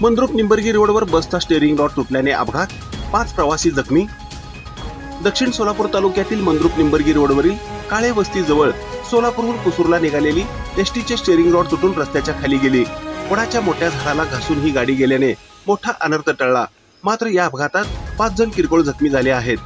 मंद्रुप निंबर्गी रोडवर बसचा steering rod तुटल्याने अपघात, 5 प्रवासी जखमी. दक्षिण सोलापूर तालुक्यातील मंद्रुप निंबर्गी रोडवरील काळे वस्ती जवळ सोलापूरहून कुसूरला निघालेली एसटीचे स्टेअरिंग रॉड तुटून रस्त्याच्या खाली गेली. वडाच्या मोठ्या झाडाला घासून ही गाडी गेल्याने मोठा अनर्थ टळला. मात्र या अपघातात 5 जण किरकोळ जखमी झाले आहेत.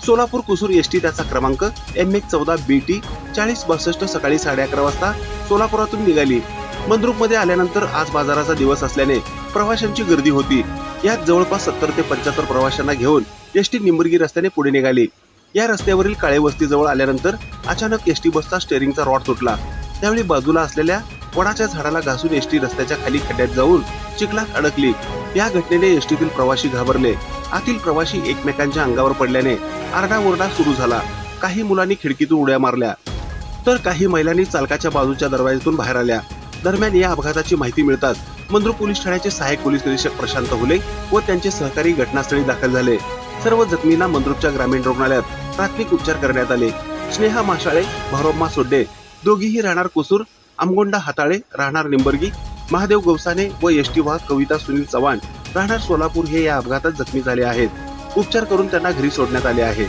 सोलापूर कुसूर एसटी त्याचा क्रमांक MH14BT 4062 सकाळी 11:30 वाजता सोलापुरातून निघाली. मंद्रुपमध्ये आल्यानंतर आज बाजाराचा दिवस असल्याने प्रवाशांची गर्दी होती. यात जवळपास 70 ते 75 प्रवाशांना घेऊन एसटी निंबर्गी रस्त्याने पुढे निघाली. या रस्त्यावरील काळे वस्तीजवळ आल्यानंतर अचानक एसटी बसचा स्टेअरिंगचा रॉड तुटला. त्यावेळी बाजूला असलेल्या वडाच्या झाडाला घासून एसटी रस्त्याच्या खाली खड्ड्यात जाऊन चिखलात अडकली. या घटनेने एसटीतील प्रवासी घाबरले. आतील प्रवासी एकमेकांच्या अंगावर पडल्याने आरडाओरडा सुरू झाला. काही मुलांनी खिडकीतून उड्या मारल्या तर काही महिलांनी चालकाच्या बाजूच्या दरवाजातून बाहेर आल्या. दरम्यान या अपघाताची माहिती मिळताच मंद्रुप पोलीस ठाण्याचे सहाय्यक पोलीस निरीक्षक प्रशांत हुले व त्यांचे सहकारी घटनास्थळी दाखल झाले. सर्व जखमींना मंद्रुपच्या ग्रामीण रुग्णालयात प्राथमिक उपचार करण्यात आले. स्नेहा माशाळे, भारोम्मा सोड्डे दोघीही राहणार कुसूर, आमगोंडा हाताळे राहणार निंबर्गी, महादेव गवसाने व एसटी वाहक कविता सुनील चव्हाण राहणार सोलापूर हे या अपघातात जखमी झाले आहेत. उपचार करून त्यांना घरी सोडण्यात आले आहे.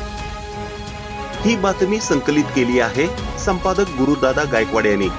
ही बातमी संकलित केली आहे संपादक गुरुदादा गायकवाड यांनी.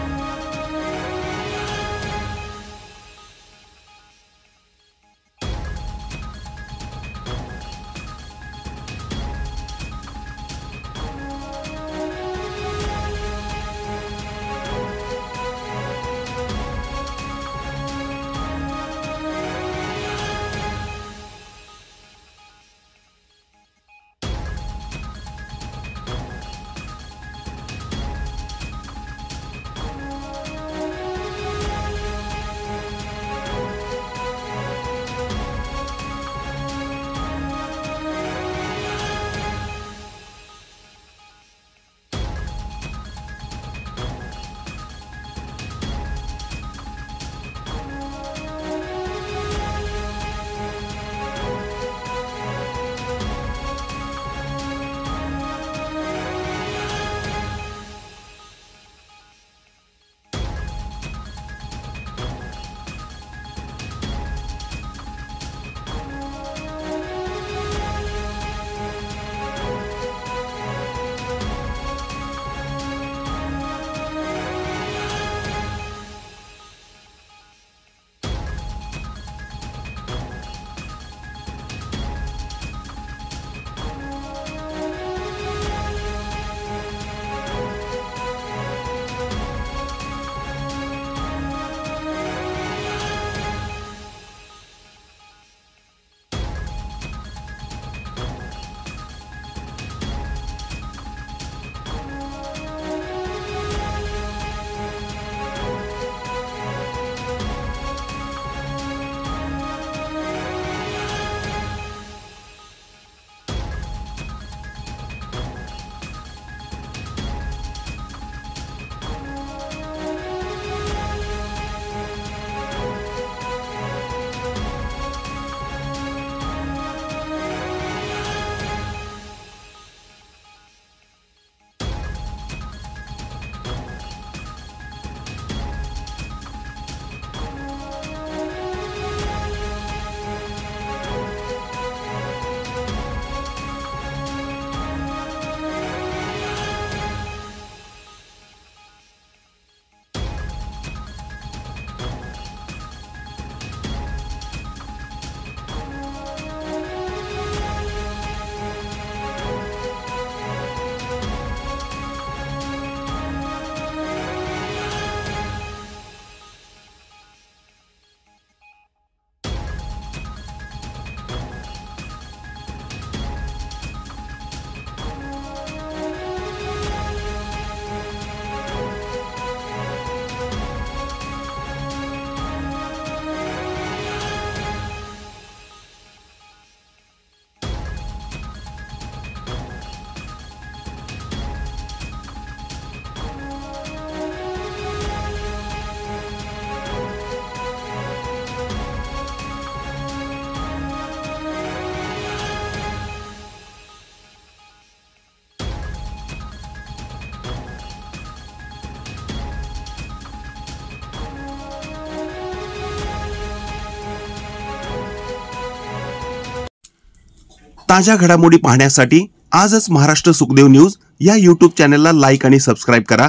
ताज्या घडामोडी पाहण्यासाठी आजच महाराष्ट्र सुखदेव न्यूज या यूट्यूब चॅनलला लाईक आणि सबस्क्राईब करा।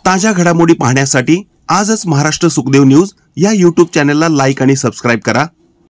ताज्या घडामोडी पाहण्यासाठी आजच महाराष्ट्र सुखदेव न्यूज या यूट्यूब चॅनलला लाईक आणि सबस्क्राईब करा।